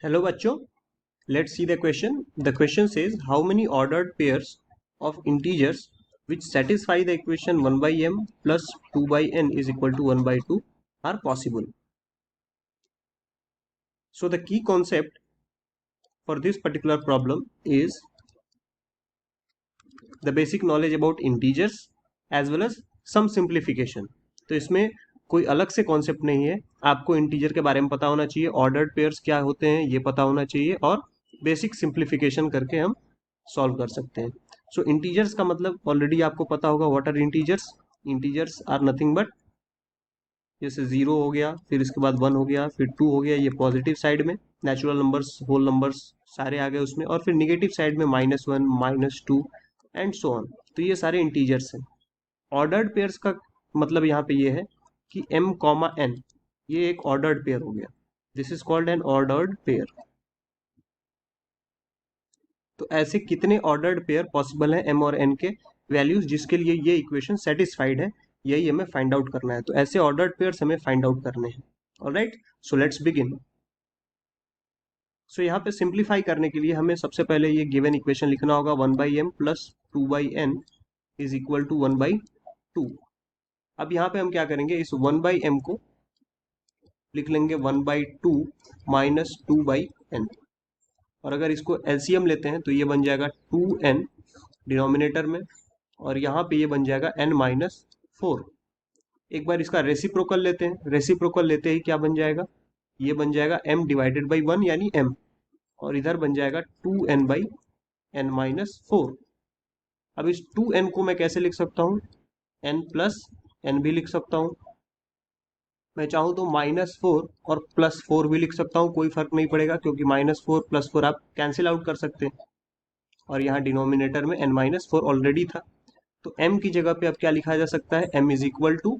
Hello bachcho, let's see the question. The question says how many ordered pairs of integers which satisfy the equation 1 by m plus 2 by n is equal to 1 by 2 are possible. So the key concept for this particular problem is the basic knowledge about integers as well as some simplification. तो इसमें कोई अलग से concept नहीं है, आपको integer के बारे में पता होना चाहिए, ऑर्डर्ड पेयर्स क्या होते हैं ये पता होना चाहिए और बेसिक सिंप्लीफिकेशन करके हम सॉल्व कर सकते हैं. सो इंटीजर्स का मतलब ऑलरेडी आपको पता होगा. What are integers? Integers are nothing but जैसे जीरो हो गया, फिर इसके बाद वन हो गया, फिर टू हो गया, ये पॉजिटिव साइड में, नेचुरल नंबर्स होल नंबर्स सारे आ गए उसमें, और फिर निगेटिव साइड में minus one minus two and so on. तो ये सारे इंटीजर्स हैं. ऑर्डर्ड पेयर्स का मतलब यहाँ पे ये है कि m कॉमा n ये एक ऑर्डर्ड पेयर हो गया. This is called an ordered pair. तो ऐसे कितने ऑर्डर्ड पेयर पॉसिबल हैं m और n के वैल्यूज जिसके लिए ये इक्वेशन सेटिस्फाइड है, यही हमें फाइंड आउट करना है. तो ऐसे ऑर्डर्ड पेयर्स हमें फाइंड आउट करने हैं. Alright, so let's begin. So यहाँ पे सिंप्लीफाई करने के लिए हमें सबसे पहले ये गिवन इक्वेशन लिखना होगा. 1 by m plus 2 by n is equal to 1 by 2. अब यहाँ पे हम क्या करेंगे, इस 1 बाई एम को लिख लेंगे 1 बाई 2 माइनस 2 बाई एन, और अगर इसको एलसीएम लेते हैं तो ये बन जाएगा 2n डिनोमिनेटर में, और यहाँ पे ये बन जाएगा n माइनस 4. एक बार इसका रेसिप्रोकल लेते हैं. रेसिप्रोकल लेते ही क्या बन जाएगा, ये बन जाएगा m डिवाइडेड बाई 1 यानी m, और इधर बन जाएगा 2n बाई n माइनस 4. अब इस 2n को मैं कैसे लिख सकता हूँ, n प्लस n भी लिख सकता हूँ. मैं चाहूँ तो माइनस 4 और प्लस 4 भी लिख सकता हूँ, कोई फर्क नहीं पड़ेगा क्योंकि माइनस 4 प्लस 4 आप कैंसिल आउट कर सकते हैं, और यहाँ डिनोमिनेटर में n माइनस 4 ऑलरेडी था. तो m की जगह पे अब क्या लिखा जा सकता है, m इज इक्वल टू,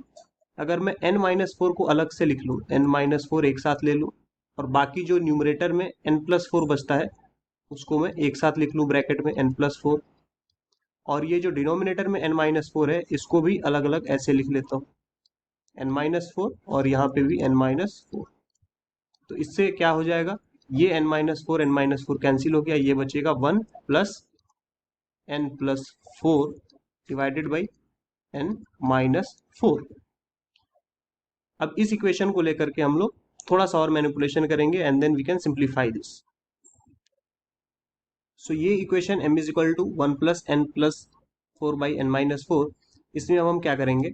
अगर मैं n माइनस 4 को अलग से लिख लूँ, n माइनस 4 एक साथ ले लूँ, और बाकी जो न्यूमरेटर में n प्लस 4 बचता है उसको मैं एक साथ लिख लूँ ब्रैकेट में n प्लस 4, और ये जो डिनोमिनेटर में n माइनस 4 है इसको भी अलग अलग ऐसे लिख लेता हूँ, n माइनस 4 और यहाँ पे भी n माइनस 4. तो इससे क्या हो जाएगा, ये n माइनस 4 कैंसिल हो गया, ये बचेगा 1 plus n plus 4 divided by n minus 4. अब इस इक्वेशन को लेकर के हम लोग थोड़ा सा और मैनिपुलेशन करेंगे and then we can simplify this. So ये equation m is equal to 1 plus n plus 4 by n minus 4, इसमें अब हम क्या करेंगे,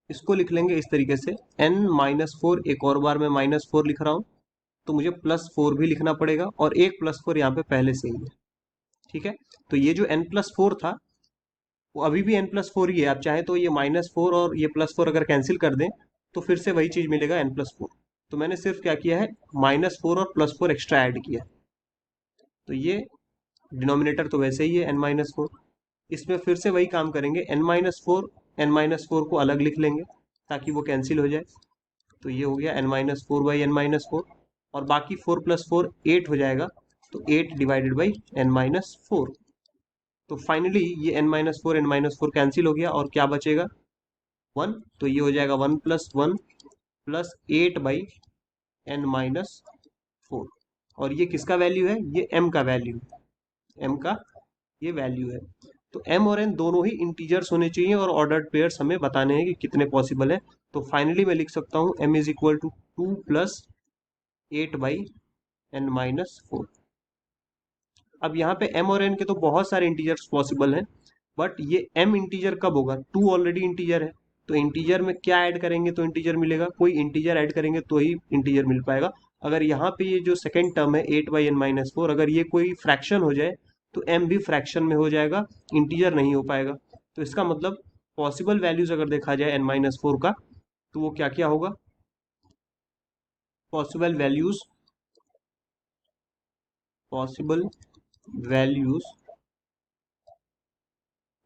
इसको लिख लेंगे इस तरीके से, n माइनस 4, एक और बार मैं माइनस 4 लिख रहा हूँ तो मुझे प्लस 4 भी लिखना पड़ेगा, और एक प्लस 4 यहाँ पे पहले से ही है. ठीक है, तो ये जो n प्लस 4 था वो अभी भी n प्लस 4 ही है. आप चाहे तो ये माइनस 4 और ये प्लस 4 अगर कैंसिल कर दें तो फिर से वही चीज मिलेगा n प्लस 4. तो मैंने सिर्फ क्या किया है, माइनस 4 और प्लस 4 एक्स्ट्रा ऐड किया. तो ये डिनोमिनेटर तो वैसे ही है n माइनस 4, इसमें फिर से वही काम करेंगे, n माइनस 4 को अलग लिख लेंगे ताकि वो कैंसिल हो जाए. तो ये हो गया n minus 4 by n minus 4, और बाकी 4 प्लस 4 8 हो जाएगा, तो 8 डिवाइडेड बाई n माइनस 4. तो फाइनली ये n माइनस 4 कैंसिल हो गया, और क्या बचेगा 1. तो ये हो जाएगा 1 plus 1 plus 8 by n minus 4, और ये किसका वैल्यू है, ये m का वैल्यू, m का ये वैल्यू है. तो m और n दोनों ही इंटीजर्स होने चाहिए, और ऑर्डर्ड पेयर्स हमें बताने हैं कि कितने पॉसिबल है. तो फाइनली मैं लिख सकता हूँ m is equal to 2 plus 8 by n minus 4. अब यहाँ पे m और n के तो बहुत सारे इंटीजर्स पॉसिबल हैं, बट ये m इंटीजर कब होगा, 2 ऑलरेडी इंटीजर है, तो इंटीजर में क्या ऐड करेंगे तो इंटीजर मिलेगा, कोई इंटीजर ऐड करेंगे तो ही इंटीजर मिल पाएगा. अगर यहाँ पे ये जो सेकेंड टर्म है 8 बाई n माइनस 4, अगर ये कोई फ्रैक्शन हो जाए तो m भी फ्रैक्शन में हो जाएगा, इंटीजर नहीं हो पाएगा. तो इसका मतलब पॉसिबल वैल्यूज अगर देखा जाए n माइनस 4 का, तो वो क्या क्या होगा, possible values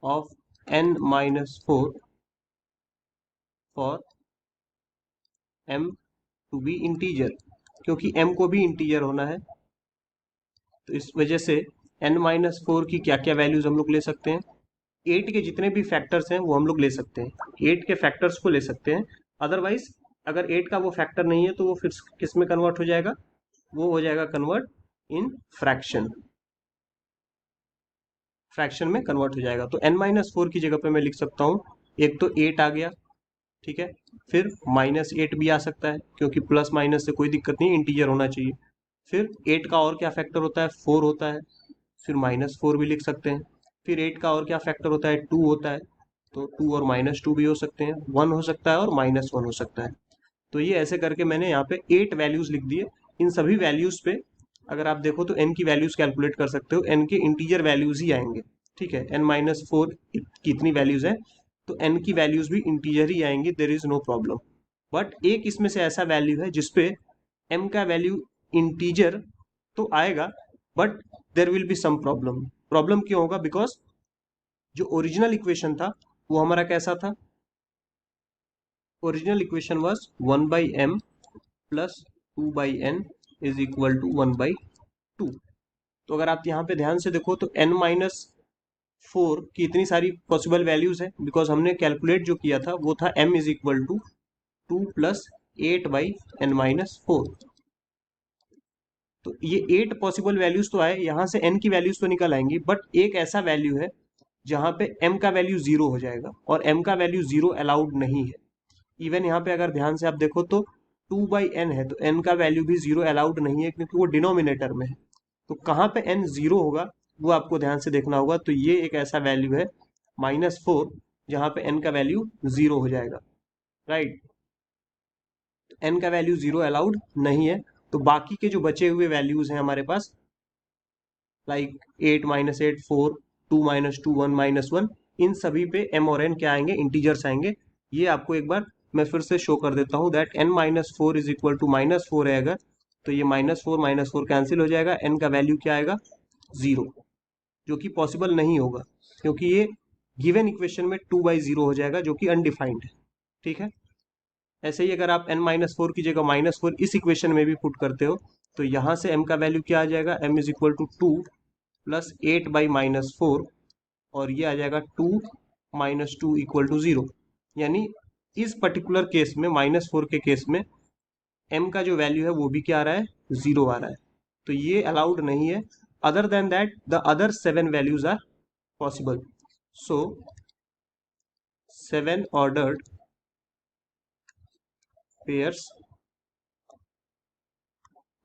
of n minus 4 for m to be integer, क्योंकि m को भी इंटीजर होना है. तो इस वजह से n माइनस 4 की क्या क्या वैल्यूज हम लोग ले सकते हैं, 8 के जितने भी फैक्टर्स हैं वो हम लोग ले सकते हैं, 8 के फैक्टर्स को ले सकते हैं. अदरवाइज अगर 8 का वो फैक्टर नहीं है तो वो फिर किस में कन्वर्ट हो जाएगा, वो हो जाएगा कन्वर्ट इन फ्रैक्शन, फ्रैक्शन में कन्वर्ट हो जाएगा। तो n-4 की जगह पे मैं लिख सकता हूँ, एक तो 8 आ गया, ठीक है, फिर -8 भी आ सकता है, क्योंकि प्लस माइनस से कोई दिक्कत नहीं, इंटीजर होना चाहिए। फिर 8 का और क्या फैक्टर होता है, 4 होता है, फिर -4 भी लिख सकते हैं। फिर 8 का और क्या फैक्टर होता है, 2 होता है, तो 2 और -2 भी हो सकते हैं, 1 हो सकता है और -1 हो सकता है। तो ये ऐसे करके मैंने यहाँ पे 8 वैल्यूज लिख दिए। इन सभी वैल्यूज पे अगर आप देखो तो n की वैल्यूज कैलकुलेट कर सकते हो, n के इंटीजर वैल्यूज ही आएंगे, ठीक है, n-4 की इतनी वैल्यूज है, तो n की वैल्यूज भी इंटीजर ही आएंगी, there is no problem. But एक इसमें से ऐसा वैल्यू है जिसपे m का वैल्यू इंटीजर तो आएगा, but there will be some problem. Problem क्यों होगा, बिकॉज जो ओरिजिनल इक्वेशन था वो हमारा कैसा था, original equation was 1/m plus 2/n is equal to 1/2। तो अगर आप यहाँ पे ध्यान से देखो तो n-4 की इतनी सारी पॉसिबल वैल्यूज है, बिकॉज हमने कैलकुलेट जो किया था वो था m is equal to 2 plus 8/n-4। तो ये 8 पॉसिबल वैल्यूज तो आए, यहाँ से n की वैल्यूज तो निकल आएंगी, बट एक ऐसा वैल्यू है जहाँ पे m का वैल्यू जीरो हो जाएगा, और m का वैल्यू जीरो अलाउड नहीं है। इवन यहाँ पे अगर ध्यान से आप देखो तो 2/n है, तो n का वैल्यू भी जीरो अलाउड नहीं है, क्योंकि वो डिनोमिनेटर में है। तो कहाँ पे n जीरो होगा वो आपको ध्यान से देखना होगा। तो ये एक ऐसा वैल्यू है -4, जहाँ पे n का वैल्यू जीरो हो जाएगा, राइट। n का वैल्यू जीरो अलाउड नहीं है। तो बाकी के जो बचे हुए वैल्यूज हैं हमारे पास, लाइक 8 -8 4 2 -2 1 -1, इन सभी पे m और n क्या आएंगे, इंटीजर्स आएंगे। ये आपको एक बार मैं फिर से शो कर देता हूँ, that n-4 is equal to -4 है अगर, तो ये -4 कैंसिल हो जाएगा, n का वैल्यू क्या आएगा, जीरो, जो कि पॉसिबल नहीं होगा, क्योंकि ये गिवन इक्वेशन में 2/0 हो जाएगा, जो कि अनडिफाइंड है, ठीक है। ऐसे ही अगर आप n-4 की जगह -4 इस इक्वेशन में भी पुट करते हो, तो यहाँ से m का वैल्यू क्या आ जाएगा, m इज इक्वल टू 2 प्लस 8/-4, और ये आ जाएगा 2 -2 इक्वल टू 0। यानी इस पर्टिकुलर केस में, -4 के केस में, m का जो वैल्यू है वो भी क्या आ रहा है, जीरो आ रहा है। तो ये अलाउड नहीं है। Other than that the other 7 values are possible. So 7 ordered pairs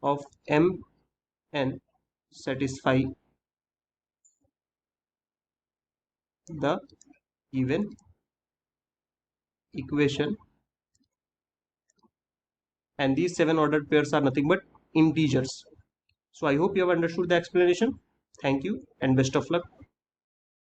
of mn satisfy the given equation, and these 7 ordered pairs are nothing but integers. So I hope you have understood the explanation. Thank you and best of luck.